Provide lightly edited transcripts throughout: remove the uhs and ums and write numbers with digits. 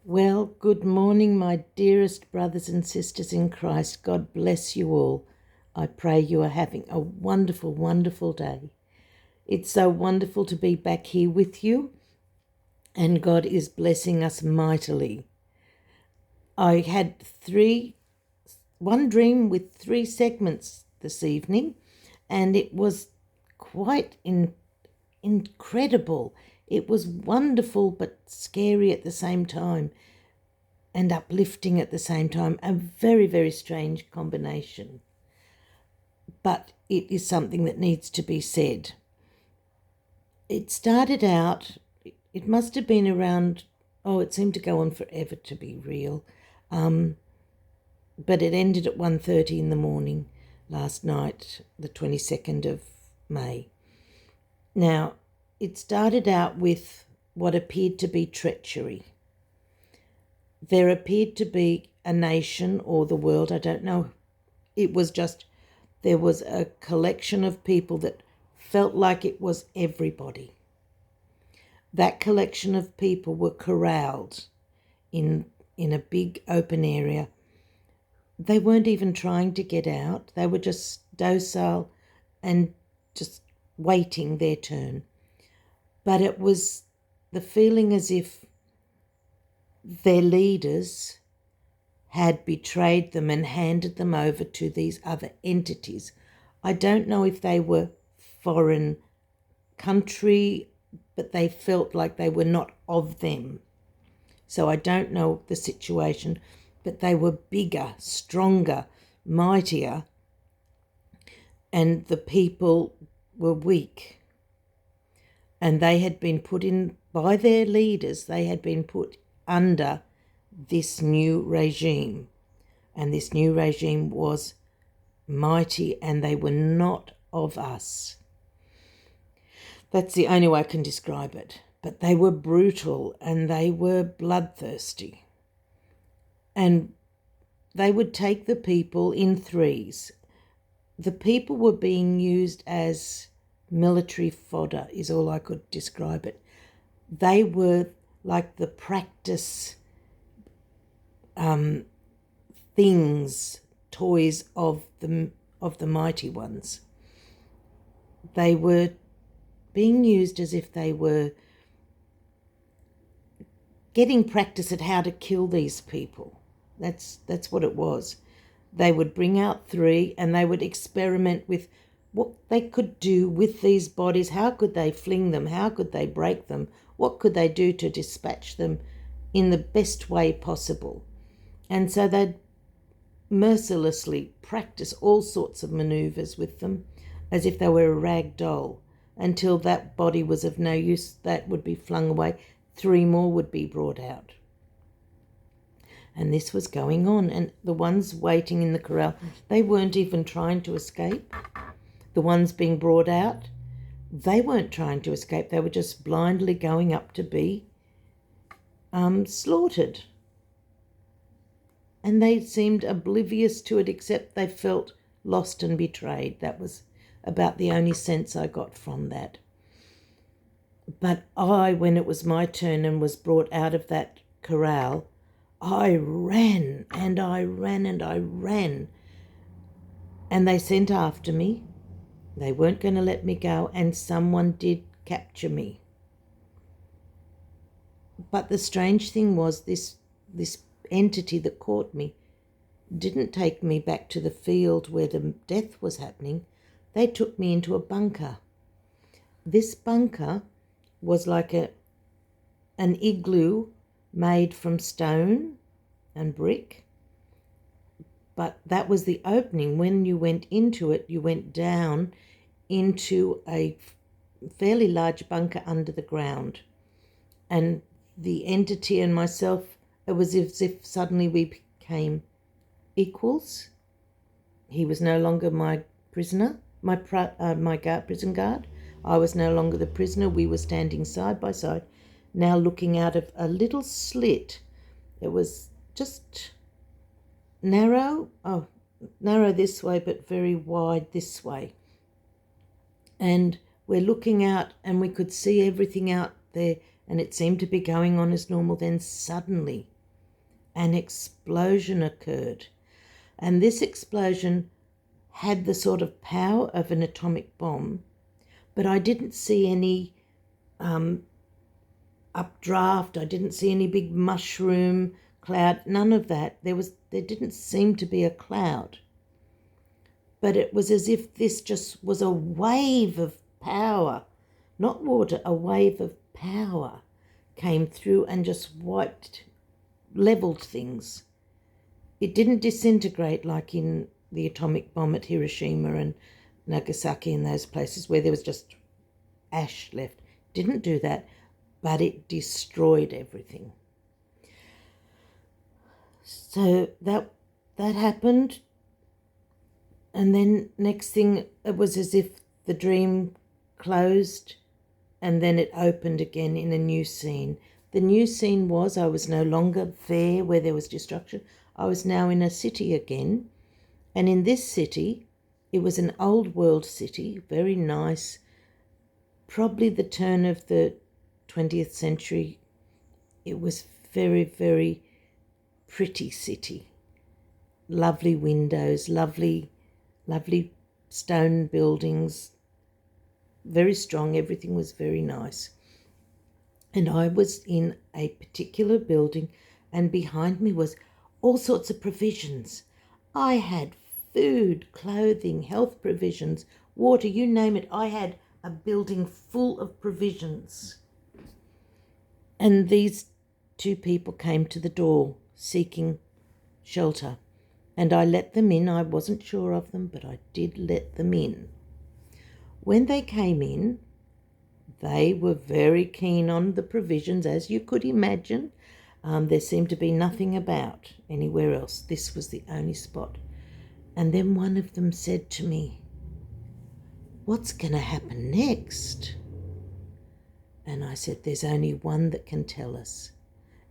Well, good morning, my dearest brothers and sisters in Christ. God bless you all. I pray you are having a wonderful, wonderful day. It's so wonderful to be back here with you, and God is blessing us mightily. I had one dream with 3 segments this evening, and it was quite incredible. It was wonderful but scary at the same time and uplifting at the same time. A very, very strange combination. But it is something that needs to be said. It started out, it must have been around, it seemed to go on forever to be real. But it ended at 1:30 in the morning last night, the 22nd of May. Now, it started out with what appeared to be treachery. There appeared to be a nation or the world, I don't know. It was just, there was a collection of people that felt like it was everybody. That collection of people were corralled in a big open area. They weren't even trying to get out. They were just docile and just waiting their turn. But it was the feeling as if their leaders had betrayed them and handed them over to these other entities. I don't know if they were foreign country, but they felt like they were not of them. So I don't know the situation, but they were bigger, stronger, mightier, and the people were weak. And they had been put in, by their leaders, they had been put under this new regime. And this new regime was mighty, and they were not of us. That's the only way I can describe it. But they were brutal and they were bloodthirsty. And they would take the people in threes. The people were being used as military fodder, is all I could describe it. They were like the practice toys of the mighty ones. They were being used as if they were getting practice at how to kill these people. That's what it was. They would bring out 3 and they would experiment with what they could do with these bodies. How could they fling them? How could they break them? What could they do to dispatch them in the best way possible? And so they'd mercilessly practice all sorts of maneuvers with them as if they were a rag doll, until that body was of no use. That would be flung away. 3 more would be brought out. And this was going on. And the ones waiting in the corral, they weren't even trying to escape. The ones being brought out, they weren't trying to escape. They were just blindly going up to be slaughtered. And they seemed oblivious to it, except they felt lost and betrayed. That was about the only sense I got from that. But when it was my turn and was brought out of that corral, I ran and I ran and I ran. And they sent after me. They weren't going to let me go, and someone did capture me. But the strange thing was this entity that caught me didn't take me back to the field where the death was happening. They took me into a bunker. This bunker was like an igloo made from stone and brick. But that was the opening. When you went into it, you went down into a fairly large bunker under the ground. And the entity and myself, it was as if suddenly we became equals. He was no longer my prisoner, my prison guard. I was no longer the prisoner. We were standing side by side, now looking out of a little slit. It was just narrow this way, but very wide this way. And we're looking out and we could see everything out there, and it seemed to be going on as normal. Then suddenly an explosion occurred. And this explosion had the sort of power of an atomic bomb, but I didn't see any updraft. I didn't see any big mushroom cloud, none of that. There didn't seem to be a cloud. But it was as if this just was a wave of power, not water, a wave of power came through and just leveled things. It didn't disintegrate like in the atomic bomb at Hiroshima and Nagasaki and those places where there was just ash left. Didn't do that, but it destroyed everything. So that happened, and then next thing, it was as if the dream closed and then it opened again in a new scene. The new scene was I was no longer there where there was destruction. I was now in a city again, and in this city, it was an old world city, very nice, probably the turn of the 20th century. It was very, very pretty city. Lovely windows, lovely stone buildings, very strong. Everything was very nice. And I was in a particular building, and behind me was all sorts of provisions. I had food, clothing, health provisions, water, you name it. I had a building full of provisions. And these two people came to the door seeking shelter, and I let them in. I wasn't sure of them, but I did let them in. When they came in, they were very keen on the provisions, as you could imagine. There seemed to be nothing about anywhere else. This was the only spot. And then one of them said to me, "What's going to happen next?" And I said, "There's only one that can tell us,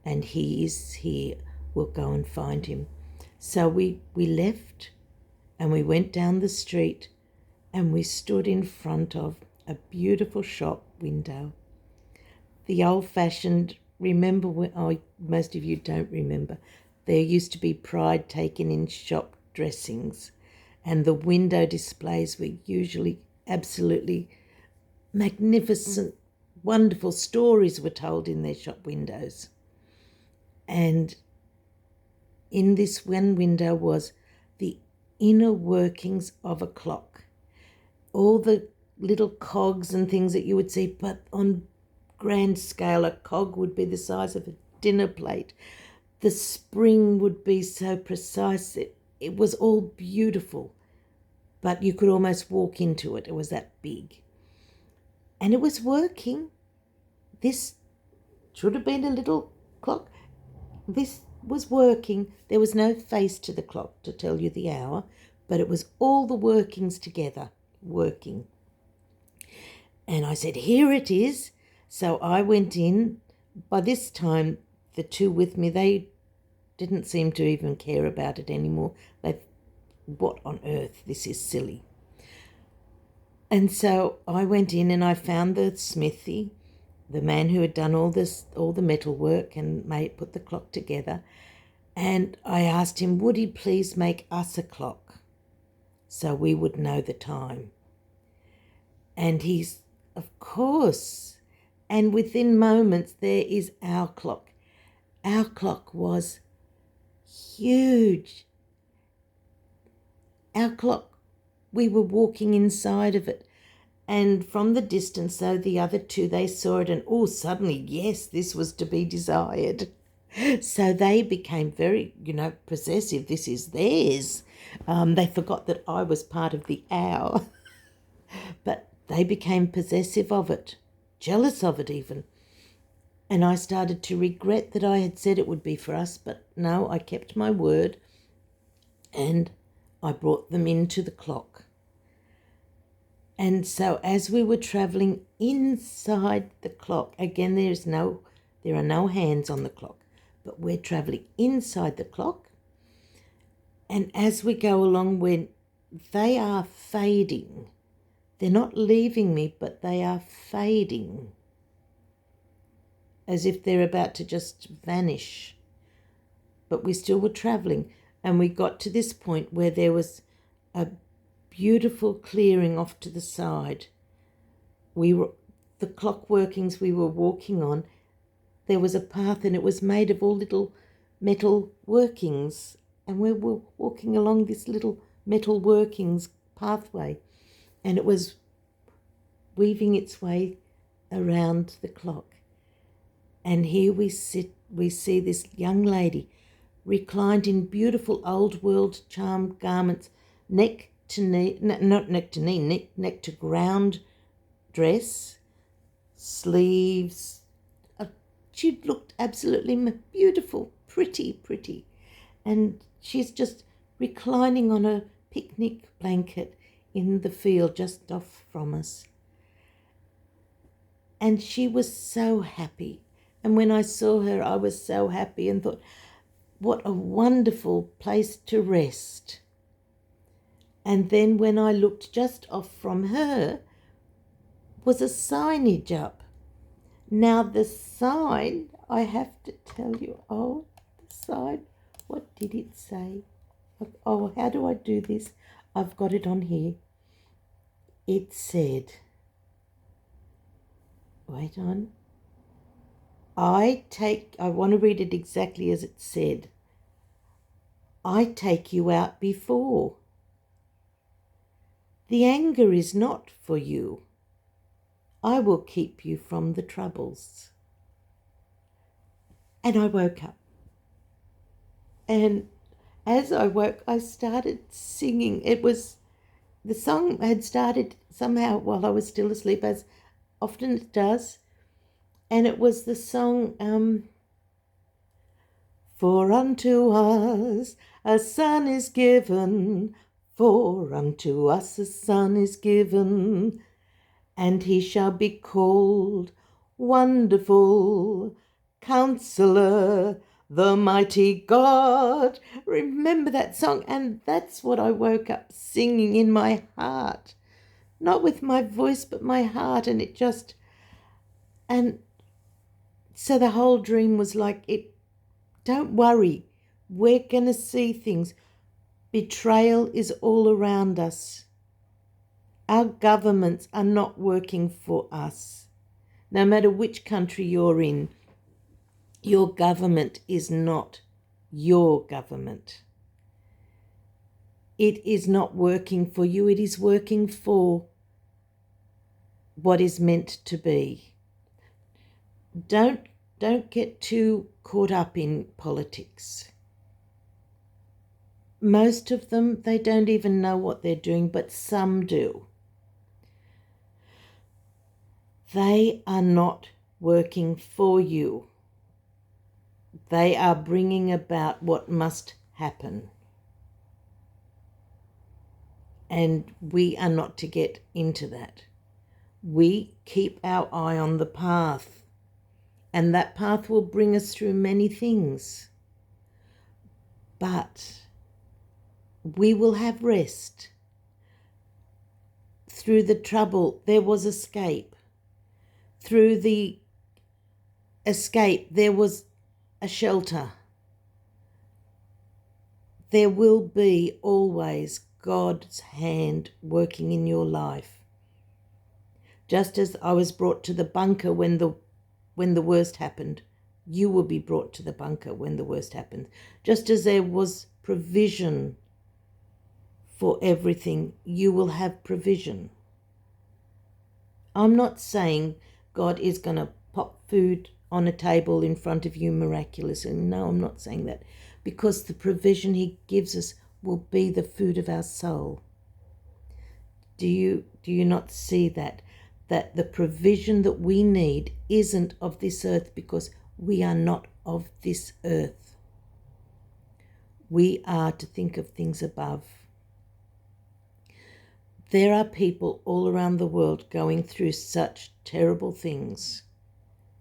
and he is here. We'll go and find him." So we left, and we went down the street, and we stood in front of a beautiful shop window. The old-fashioned, most of you don't remember, there used to be pride taken in shop dressings, and the window displays were usually absolutely magnificent, wonderful stories were told in their shop windows. And in this one window was the inner workings of a clock. All the little cogs and things that you would see, but on grand scale, a cog would be the size of a dinner plate. The spring would be so precise. It was all beautiful, but you could almost walk into it. It was that big. And it was working. This should have been a little clock. This was working. There was no face to the clock to tell you the hour, but it was all the workings together working. And I said, "Here it is." So I went in. By this time, the two with me, they didn't seem to even care about it anymore. What on earth? This is silly. And so I went in and I found the smithy, the man who had done all the metal work and put the clock together. And I asked him, would he please make us a clock so we would know the time? And he's, of course. And within moments, there is our clock. Our clock was huge. Our clock, we were walking inside of it. And from the distance, though, the other two, they saw it and, suddenly, yes, this was to be desired. So they became very, possessive. This is theirs. They forgot that I was part of the hour. But they became possessive of it, jealous of it even. And I started to regret that I had said it would be for us, but no, I kept my word and I brought them into the clock. And so as we were travelling inside the clock, again, there are no hands on the clock, but we're travelling inside the clock. And as we go along, when they are fading, they're not leaving me, but they are fading, as if they're about to just vanish. but we still were travelling, and we got to this point where there was a beautiful clearing off to the side. The clock workings we were walking on, there was a path, and it was made of all little metal workings, and we were walking along this little metal workings pathway, and it was weaving its way around the clock. And here we see this young lady reclined in beautiful old world charm garments, neck to knee, not neck to knee, neck to ground dress, sleeves. She looked absolutely beautiful, pretty. And she's just reclining on a picnic blanket in the field just off from us. And she was so happy. And when I saw her, I was so happy and thought, what a wonderful place to rest. And then when I looked just off from her, was a signage up. Now the sign, I have to tell you, the sign, what did it say? Oh, how do I do this? I've got it on here. It said, wait on. I want to read it exactly as it said. I take you out before. The anger is not for you. I will keep you from the troubles. And I woke up. And as I woke, I started singing. The song had started somehow while I was still asleep, as often it does. And it was the song, For unto us a son is given, for unto us a son is given, and he shall be called Wonderful Counselor, the Mighty God. Remember that song? And that's what I woke up singing in my heart. Not with my voice, but my heart. And so the whole dream was like, don't worry, we're going to see things. Betrayal is all around us. Our governments are not working for us. No matter which country you're in, your government is not your government. It is not working for you. It is working for what is meant to be. Don't get too caught up in politics. Most of them, they don't even know what they're doing, but some do. They are not working for you. They are bringing about what must happen. And we are not to get into that. We keep our eye on the path, and that path will bring us through many things. But we will have rest. Through the trouble, there was escape. Through the escape, there was a shelter. There will be always God's hand working in your life. Just as I was brought to the bunker when the worst happened, you will be brought to the bunker when the worst happens. Just as there was provision for everything, you will have provision. I'm not saying God is going to pop food on a table in front of you miraculously. No, I'm not saying that. Because the provision he gives us will be the food of our soul. Do you not see that? That the provision that we need isn't of this earth, because we are not of this earth. We are to think of things above. There are people all around the world going through such terrible things.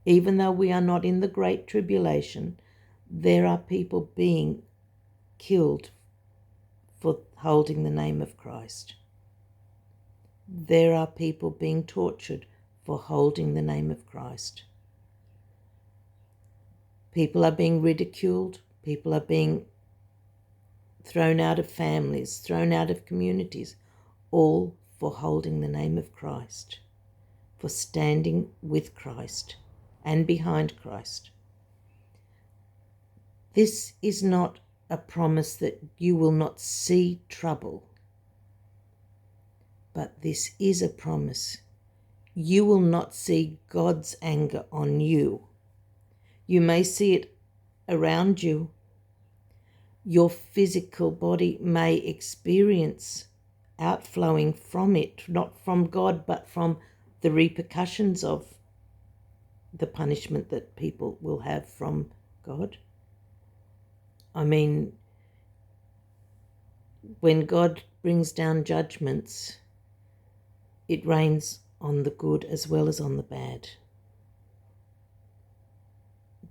Even though we are not in the Great Tribulation, there are people being killed for holding the name of Christ. There are people being tortured for holding the name of Christ. People are being ridiculed People are being thrown out of families, thrown out of communities, all for holding the name of Christ, for standing with Christ and behind Christ. This is not a promise that you will not see trouble, but this is a promise. You will not see God's anger on you. You may see it around you. Your physical body may experience outflowing from it, not from God, but from the repercussions of the punishment that people will have from God. I mean, when God brings down judgments, it rains on the good as well as on the bad.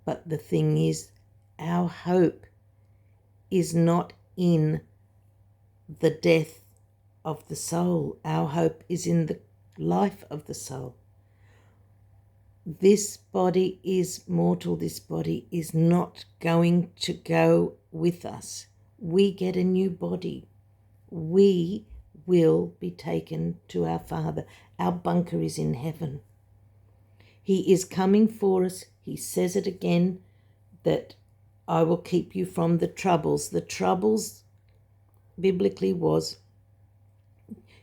But the thing is, our hope is not in the death of the soul. Our hope is in the life of the soul. This body is mortal. This body is not going to go with us. We get a new body. We will be taken to our Father. Our bunker is in heaven. He is coming for us. He says it again, that I will keep you from the troubles. The troubles biblically was,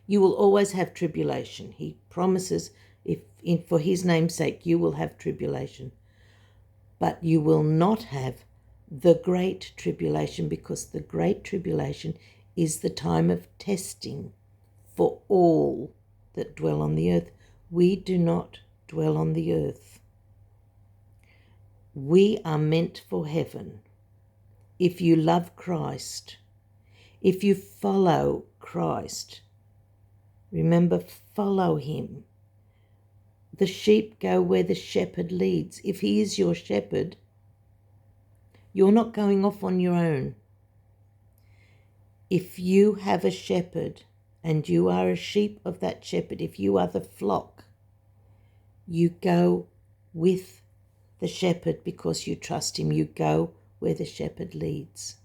you will always have tribulation. He promises, for his name's sake, you will have tribulation. But you will not have the great tribulation, because the great tribulation is the time of testing for all that dwell on the earth. We do not dwell on the earth. We are meant for heaven. If you love Christ, if you follow Christ, remember, follow him. The sheep go where the shepherd leads. If he is your shepherd, you're not going off on your own. If you have a shepherd and you are a sheep of that shepherd, if you are the flock, you go with the shepherd because you trust him. You go where the shepherd leads.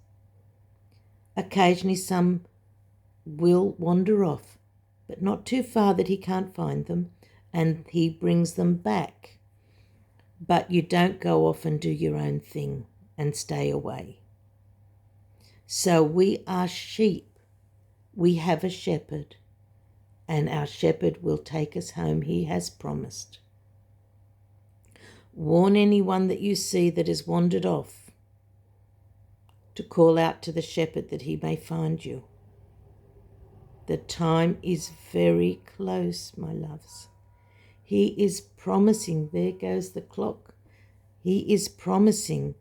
Occasionally some will wander off, but not too far that he can't find them, and he brings them back. But you don't go off and do your own thing and stay away. So we are sheep. We have a shepherd, and our shepherd will take us home. He has promised. Warn anyone that you see that has wandered off to call out to the shepherd that he may find you. The time is very close, my loves. He is promising, there goes the clock. He is promising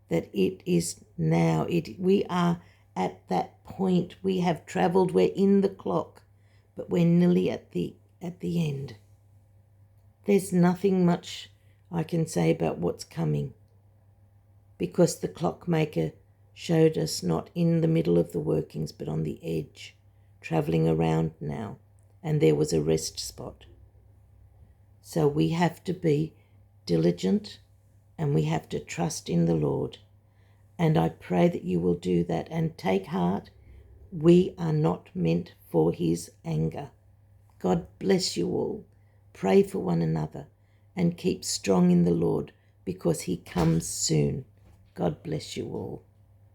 that it is now. We are at that point. We have travelled. We're in the clock, but we're nearly at the end. There's nothing much I can say about what's coming, because the clockmaker showed us not in the middle of the workings, but on the edge, travelling around now, and there was a rest spot. So we have to be diligent, and we have to trust in the Lord. And I pray that you will do that and take heart. We are not meant for his anger. God bless you all. Pray for one another and keep strong in the Lord, because he comes soon. God bless you all.